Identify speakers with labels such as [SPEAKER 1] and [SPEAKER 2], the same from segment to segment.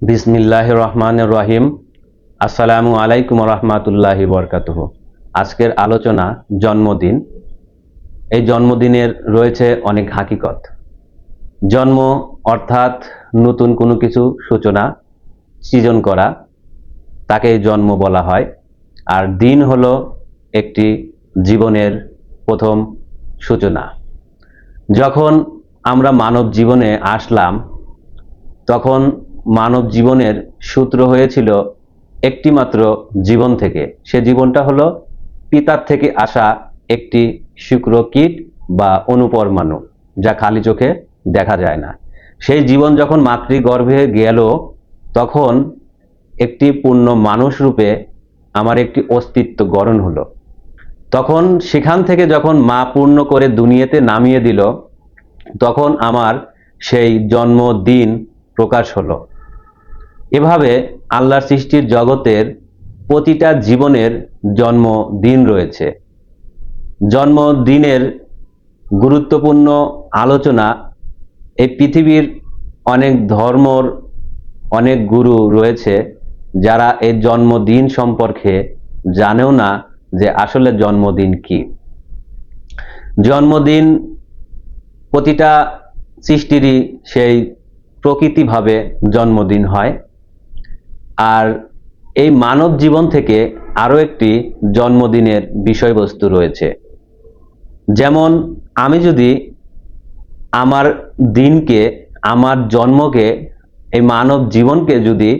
[SPEAKER 1] বিসমিল্লাহির রহমানির রহিম। আসসালামু আলাইকুম রহমাতুল্লাহি বরকাতুহু। আজকের আলোচনা জন্মদিন। এই জন্মদিনের রয়েছে অনেক হাকিকত। জন্ম অর্থাৎ নতুন কোনো কিছু সূচনা, সৃজন করা, তাকে জন্ম বলা হয়। আর দিন হলো একটি জীবনের প্রথম সূচনা। যখন আমরা মানব জীবনে আসলাম, তখন মানব জীবনের সূত্র হয়েছিল একটিমাত্র জীবন থেকে। সে জীবনটা হলো পিতার থেকে আসা একটি শুক্রকীট বা অণুপরমাণু, যা খালি চোখে দেখা যায় না। সেই জীবন যখন মাতৃগর্ভে গেল, তখন একটি পূর্ণ মানুষ রূপে আমার একটি অস্তিত্ব গঠন হলো। তখন সেখান থেকে যখন মা পূর্ণ করে দুনিয়াতে নামিয়ে দিল, তখন আমার সেই জন্মদিন প্রকাশ হলো। এভাবে আল্লাহর সৃষ্টির জগতের প্রতিটা জীবনের জন্মদিন রয়েছে। জন্মদিনের গুরুত্বপূর্ণ আলোচনা। এই পৃথিবীর অনেক ধর্মর অনেক গুরু রয়েছে যারা এই জন্মদিন সম্পর্কে জানেও না যে আসলে জন্মদিন কি। জন্মদিন প্রতিটা সৃষ্টিরই সেই প্রকৃতিভাবে জন্মদিন হয়। আর এই মানব জীবন থেকে আরও একটি জন্মদিনের বিষয়বস্তু রয়েছে। যেমন আমি যদি আমার দিনকে, আমার জন্মকে, এই মানব জীবনকে যদি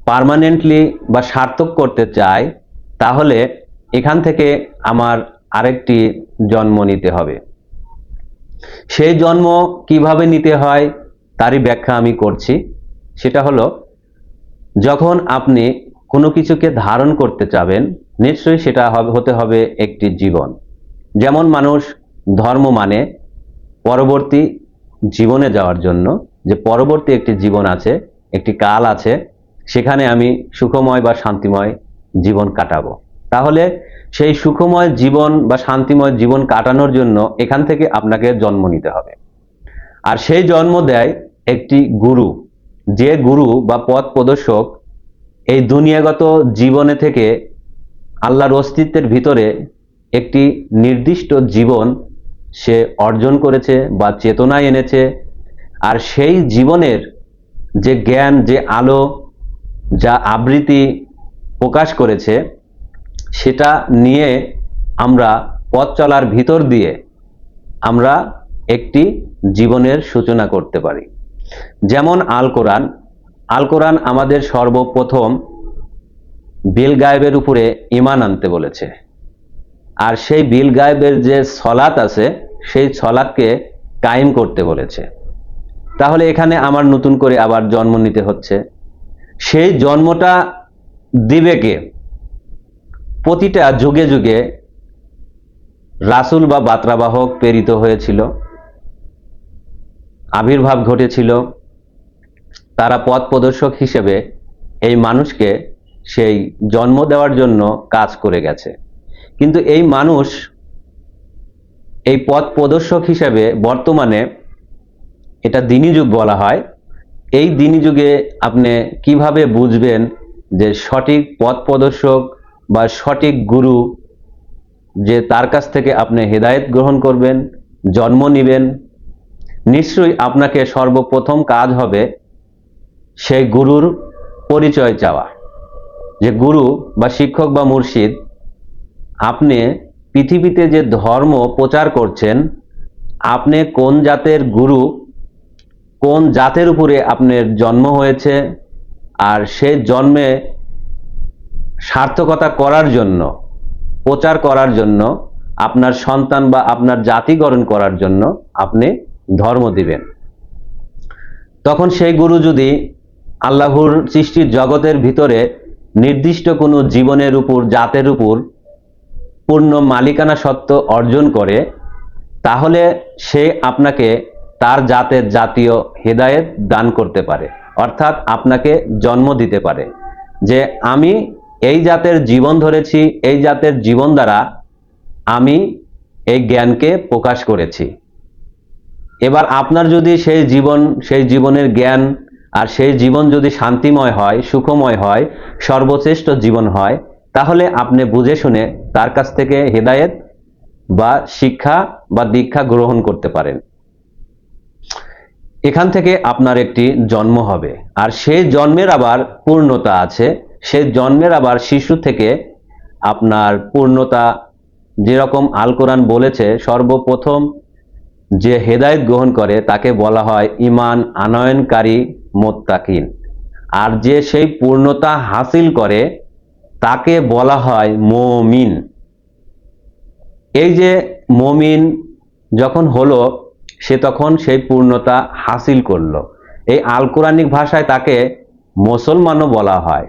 [SPEAKER 1] পার্মানেন্টলি বা সার্থক করতে চাই, তাহলে এখান থেকে আমার আরেকটি জন্ম নিতে হবে। সেই জন্ম কিভাবে নিতে হয় তারই ব্যাখ্যা আমি করছি। সেটা হলো, যখন আপনি কোনো কিছুকে ধারণ করতে চাবেন, নিশ্চয়ই সেটা হতে হবে একটি জীবন। যেমন মানুষ ধর্ম মানে পরবর্তী জীবনে যাওয়ার জন্য, যে পরবর্তী একটি জীবন আছে, একটি কাল আছে, সেখানে আমি সুখময় বা শান্তিময় জীবন কাটাবো। তাহলে সেই সুখময় জীবন বা শান্তিময় জীবন কাটানোর জন্য এখান থেকে আপনাকে জন্ম নিতে হবে। আর সেই জন্ম দেয় একটি গুরু। যে গুরু বা পথ প্রদর্শক এই দুনিয়াগত জীবনে থেকে আল্লাহর অস্তিত্বের ভিতরে একটি নির্দিষ্ট জীবন সে অর্জন করেছে বা চেতনায় এনেছে। আর সেই জীবনের যে জ্ঞান, যে আলো, যা আবৃত্তি প্রকাশ করেছে, সেটা নিয়ে আমরা পথ চলার ভিতর দিয়ে আমরা একটি জীবনের সূচনা করতে পারি। যেমন আল কোরআন। আল কোরআন আমাদের সর্বপ্রথম বিল গায়েবের উপরে ঈমান আনতে বলেছে। আর সেই বিল গায়েবের যে সলাত আছে, সেই সলাতকে কায়েম করতে বলেছে। তাহলে এখানে আমার নতুন করে আবার জন্ম নিতে হচ্ছে। সেই জন্মটা দিবে কে? প্রতিটা যুগে যুগে রাসূল বা বার্তাবাহক প্রেরিত হয়েছিল, আবির্ভাব ঘটেছিল। তারা পথ প্রদর্শক হিসেবে এই মানুষকে সেই জন্ম দেওয়ার জন্য কাজ করে গেছে। কিন্তু এই মানুষ এই পথ প্রদর্শক হিসেবে বর্তমানে, এটা দিনী যুগ বলা হয়, এই দিনী যুগে আপনি কিভাবে বুঝবেন যে সঠিক পথ প্রদর্শক বা সঠিক গুরু, যে তার কাছ থেকে আপনি হেদায়েত গ্রহণ করবেন, জন্ম নেবেন? নিশ্চয়ই আপনাকে সর্বপ্রথম কাজ হবে সেই গুরুর পরিচয় চাওয়া। যে গুরু বা শিক্ষক বা মুর্শিদ, আপনি পৃথিবীতে যে ধর্ম প্রচার করছেন, আপনি কোন জাতের গুরু, কোন জাতের উপরে আপনার জন্ম হয়েছে, আর সেই জন্মে সার্থকতা করার জন্য, প্রচার করার জন্য, আপনার সন্তান বা আপনার জাতিকরণ করার জন্য আপনি ধর্ম দিবেন। তখন সেই গুরু যদি আল্লাহর সৃষ্টির জগতের ভিতরে নির্দিষ্ট কোনো জীবনের উপর, জাতের উপর পূর্ণ মালিকানা সত্ত্ব অর্জন করে, তাহলে সে আপনাকে তার জাতের জাতীয় হেদায়েত দান করতে পারে। অর্থাৎ আপনাকে জন্ম দিতে পারে যে আমি এই জাতের জীবন ধরেছি, এই জাতের জীবন দ্বারা আমি এই জ্ঞানকে প্রকাশ করেছি। এবার আপনার যদি সেই জীবনের জ্ঞান আর সেই জীবন যদি শান্তিময় হয়, সুখময় হয়, সর্বশ্রেষ্ঠ জীবন হয়, তাহলে আপনি বুঝে শুনে তার কাছ থেকে হেদায়েত বা শিক্ষা বা দীক্ষা গ্রহণ করতে পারেন। এখান থেকে আপনার একটি জন্ম হবে, আর সেই জন্মের আবার পূর্ণতা আছে। সেই জন্মের আবার শিশু থেকে আপনার পূর্ণতা, যেরকম আল কোরআন বলেছে, সর্বপ্রথম যে হেদায়েত গ্রহণ করে তাকে বলা হয় ঈমান আনয়নকারী মুত্তাকিন, আর যে সেই পূর্ণতা হাসিল করে তাকে বলা হয় মুমিন। এই যে মুমিন যখন হলো, সে তখন সেই পূর্ণতা হাসিল করলো। এই আল কোরআনিক ভাষায় তাকে মুসলমানও বলা হয়,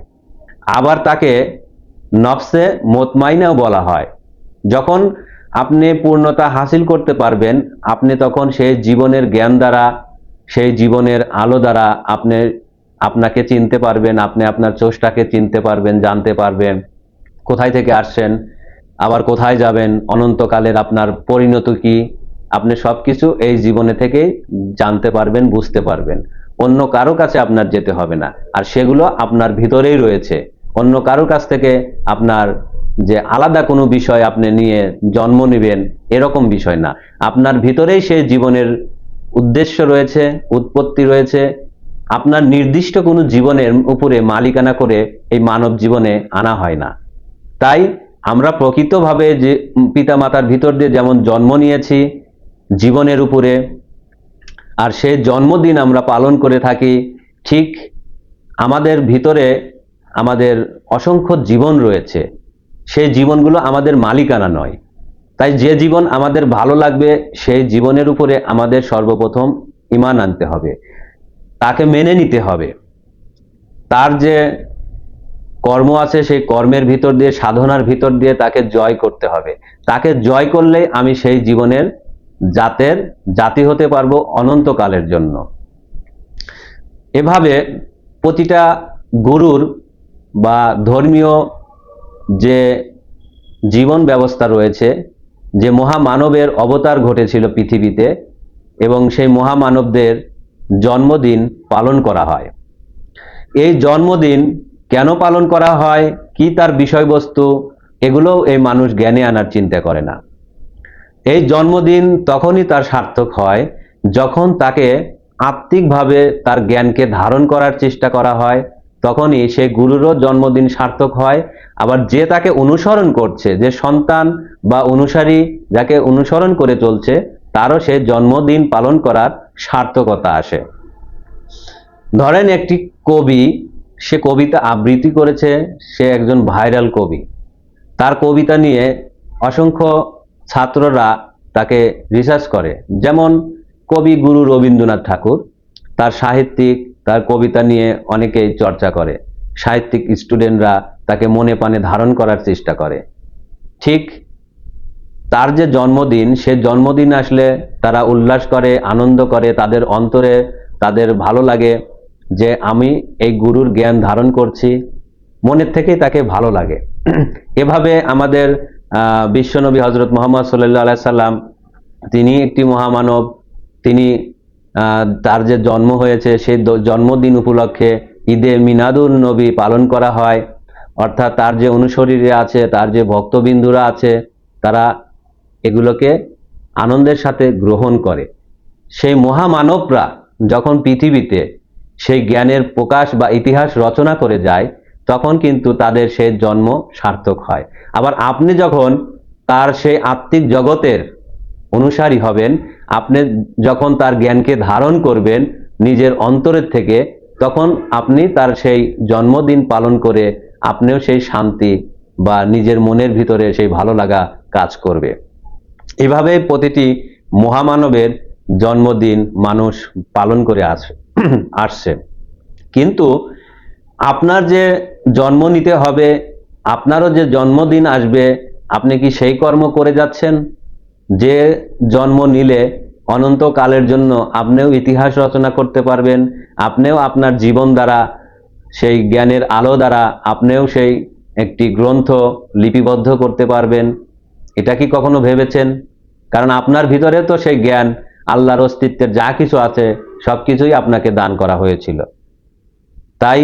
[SPEAKER 1] আবার তাকে নফসে মুতমাইনাও বলা হয়। যখন আপনি পূর্ণতা হাসিল করতে পারবেন, আপনি তখন সেই জীবনের জ্ঞান দ্বারা, সেই জীবনের আলো দ্বারা আপনাকে চিনতে পারবেন, আপনি আপনার চোষটাকে চিনতে পারবেন, জানতে পারবেন কোথায় থেকে আসছেন, আবার কোথায় যাবেন, অনন্তকালের আপনার পরিণতি কি, আপনি সবকিছু এই জীবনে থেকেই জানতে পারবেন, বুঝতে পারবেন। অন্য কারো কাছে আপনার যেতে হবে না, আর সেগুলো আপনার ভিতরেই রয়েছে। অন্য কারো কাছ থেকে আপনার যে আলাদা কোনো বিষয় আপনি নিয়ে জন্ম নেবেন, এরকম বিষয় না। আপনার ভিতরেই সেই জীবনের উদ্দেশ্য রয়েছে, উৎপত্তি রয়েছে। আপনার নির্দিষ্ট কোনো জীবনের উপরে মালিকানা করে এই মানব জীবনে আনা হয় না। তাই আমরা প্রকৃতভাবে যে পিতামাতার ভিতর দিয়ে যেমন জন্ম নিয়েছি জীবনের উপরে, আর সেই জন্মদিন আমরা পালন করে থাকি, ঠিক আমাদের ভিতরে আমাদের অসংখ্য জীবন রয়েছে। সেই জীবনগুলো আমাদের মালিকানা নয়। তাই যে জীবন আমাদের ভালো লাগবে, সেই জীবনের উপরে আমাদের সর্বপ্রথম ঈমান আনতে হবে, তাকে মেনে নিতে হবে। তার যে কর্ম আছে, সেই কর্মের ভিতর দিয়ে, সাধনার ভিতর দিয়ে তাকে জয় করতে হবে। তাকে জয় করলেই আমি সেই জীবনের জাতি হতে পারবো অনন্তকালের জন্য। এভাবে প্রতিটা গুরুর বা ধর্মীয় যে জীবন ব্যবস্থা রয়েছে, যে মহামানবের অবতার ঘটেছিল পৃথিবীতে, এবং সেই মহামানবদের জন্মদিন পালন করা হয়। এই জন্মদিন কেন পালন করা হয়, কি তার বিষয়বস্তু, এগুলোও এই মানুষ জ্ঞানে আনার চিন্তা করে না। এই জন্মদিন তখনই তার সার্থক হয় যখন তাকে আত্মিকভাবে তার জ্ঞানকে ধারণ করার চেষ্টা করা হয়, তখনই সেই গুরুরও জন্মদিন সার্থক হয়। আবার যে তাকে অনুসরণ করছে, যে সন্তান বা অনুসারী যাকে অনুসরণ করে চলছে, তারও সে জন্মদিন পালন করার সার্থকতা আসে। ধরেন একটি কবি, সে কবিতা আবৃত্তি করেছে, সে একজন ভাইরাল কবি, তার কবিতা নিয়ে অসংখ্য ছাত্ররা তাকে রিসার্চ করে। যেমন কবি গুরু রবীন্দ্রনাথ ঠাকুর, তার সাহিত্যিক, তার কবিতা নিয়ে অনেকেই চর্চা করে, সাহিত্যিক স্টুডেন্টরা তাকে মনে প্রাণে ধারণ করার চেষ্টা করে। ঠিক তার যে জন্মদিন, সে জন্মদিন আসলে তারা উল্লাস করে, আনন্দ করে, তাদের অন্তরে তাদের ভালো লাগে যে আমি এই গুরুর জ্ঞান ধারণ করছি, মনের থেকেই তাকে ভালো লাগে। এভাবে আমাদের বিশ্বনবী হজরত মোহাম্মদ সাল্লাল্লাহু আলাইহি সাল্লাম, তিনি একটি মহামানব। তিনি তার যে জন্ম হয়েছে, সেই জন্মদিন উপলক্ষে ঈদে মিলাদুন নবী পালন করা হয়। অর্থাৎ তার যে অনুসারীরা আছে, তার যে ভক্তবিন্দুরা আছে, তারা এগুলোকে আনন্দের সাথে গ্রহণ করে। সেই মহামানবরা যখন পৃথিবীতে সেই জ্ঞানের প্রকাশ বা ইতিহাস রচনা করে যায়, তখন কিন্তু তাদের সেই জন্ম সার্থক হয়। আবার আপনি যখন তার সেই আত্মিক জগতের অনুসারী হবেন, আপনি যখন তার জ্ঞানকে ধারণ করবেন নিজের অন্তরের থেকে, তখন আপনি তার সেই জন্মদিন পালন করে আপনিও সেই শান্তি বা নিজের মনের ভিতরে সেই ভালো লাগা কাজ করবে। এভাবে প্রতিটি মহামানবের জন্মদিন মানুষ পালন করে আসছে। কিন্তু আপনার যে জন্ম নিতে হবে, আপনারও যে জন্মদিন আসবে, আপনি কি সেই কর্ম করে যাচ্ছেন? যে জন্ম নিলে অনন্তকালের জন্য আপনিও ইতিহাস রচনা করতে পারবেন, আপনিও আপনার জীবন দ্বারা, সেই জ্ঞানের আলো দ্বারা আপনিও সেই একটি গ্রন্থ লিপিবদ্ধ করতে পারবেন। এটা কি কখনো ভেবেছেন? কারণ আপনার ভিতরে তো সেই জ্ঞান, আল্লাহর অস্তিত্বের যা কিছু আছে সবকিছুই আপনাকে দান করা হয়েছিল। তাই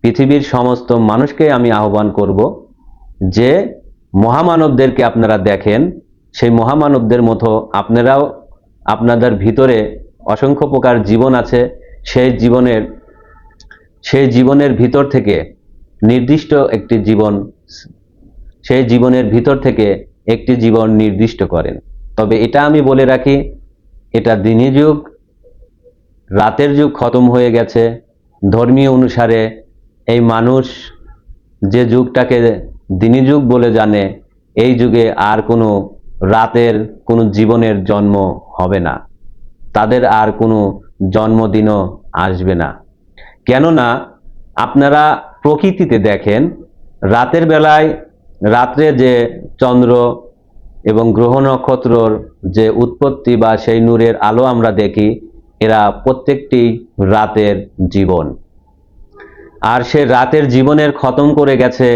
[SPEAKER 1] পৃথিবীর সমস্ত মানুষকে আমি আহ্বান করব যে মহামানবদেরকে আপনারা দেখেন, সেই মহামানবদের মতো আপনারাও আপনাদের ভিতরে অসংখ্য প্রকার জীবন আছে, সেই জীবনের ভিতর থেকে নির্দিষ্ট একটি জীবন, সেই জীবনের ভিতর থেকে একটি জীবন নির্দিষ্ট করেন। তবে এটা আমি বলে রাখি, এটা দিনী যুগ, রাতের যুগ খতম হয়ে গেছে। ধর্মীয় অনুসারে এই মানুষ যে যুগটাকে দিনী যুগ বলে জানে, এই যুগে আর কোনো রাতের কোনো জীবনের জন্ম হবে না, তাদের আর কোনো জন্মদিনও আসবে না। কেননা আপনারা প্রকৃতিতে দেখেন, রাতের বেলায় রাত্রে যে চন্দ্র এবং গ্রহ নক্ষত্রর যে উৎপত্তি বা সেই নূরের আলো আমরা দেখি, এরা প্রত্যেকটি রাতের জীবন। আর সে রাতের জীবনের খতম করে গেছে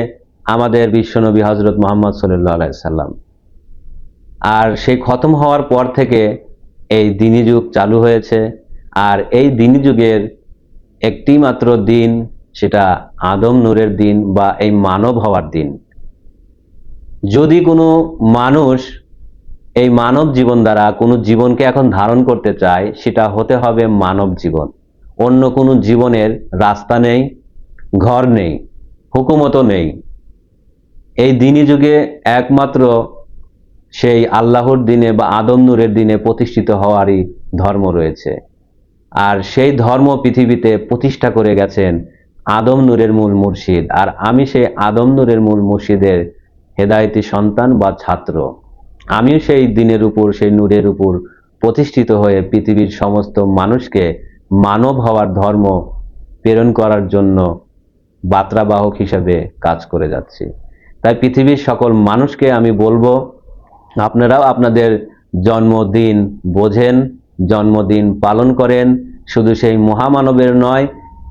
[SPEAKER 1] আমাদের বিশ্বনবী হজরত মুহাম্মদ সাল্লাল্লাহু আলাইহি সাল্লাম। আর সেই খতম হওয়ার পর থেকে এই দিনী যুগ চালু হয়েছে। আর এই দিনী যুগের একটি মাত্র দিন, সেটা আদম নূরের দিন বা এই মানব হওয়ার দিন। যদি কোনো মানুষ এই মানব জীবন দ্বারা কোনো জীবনকে এখন ধারণ করতে চায়, সেটা হতে হবে মানব জীবন। অন্য কোনো জীবনের রাস্তা নেই, ঘর নেই, হুকুমতও নেই। এই দিনী যুগে একমাত্র সেই আল্লাহর দিনে বা আদম নূরের দিনে প্রতিষ্ঠিত হওয়ারই ধর্ম রয়েছে। আর সেই ধর্ম পৃথিবীতে প্রতিষ্ঠা করে গেছেন আদম নূরের মূল মুর্শিদ। আর আমি সেই আদম নূরের মূল মুর্শিদের হেদায়েতি সন্তান বা ছাত্র। আমিও সেই দিনের উপর, সেই নূরের উপর প্রতিষ্ঠিত হয়ে পৃথিবীর সমস্ত মানুষকে মানব হওয়ার ধর্ম প্রেরণ করার জন্য বার্তাবাহক হিসেবে কাজ করে যাচ্ছি। তাই পৃথিবীর সকল মানুষকে আমি বলবো, আপনারাও আপনাদের জন্মদিন বোঝেন, জন্মদিন পালন করেন। শুধু সেই মহামানবের নয়,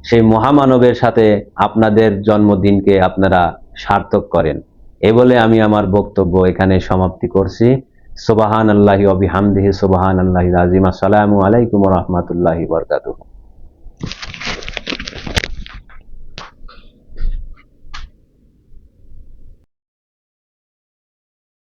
[SPEAKER 1] সেই মহামানবের সাথে আপনাদের জন্মদিনকে আপনারা সার্থক করেন। এ বলে আমি আমার বক্তব্য এখানে সমাপ্তি করছি। সুবহানাল্লাহি ওয়া বিহামদিহি, সুবহানাল্লাহিল আযীম। আসসালামু আলাইকুম ওয়া রাহমাতুল্লাহি ওয়া বারাকাতুহু।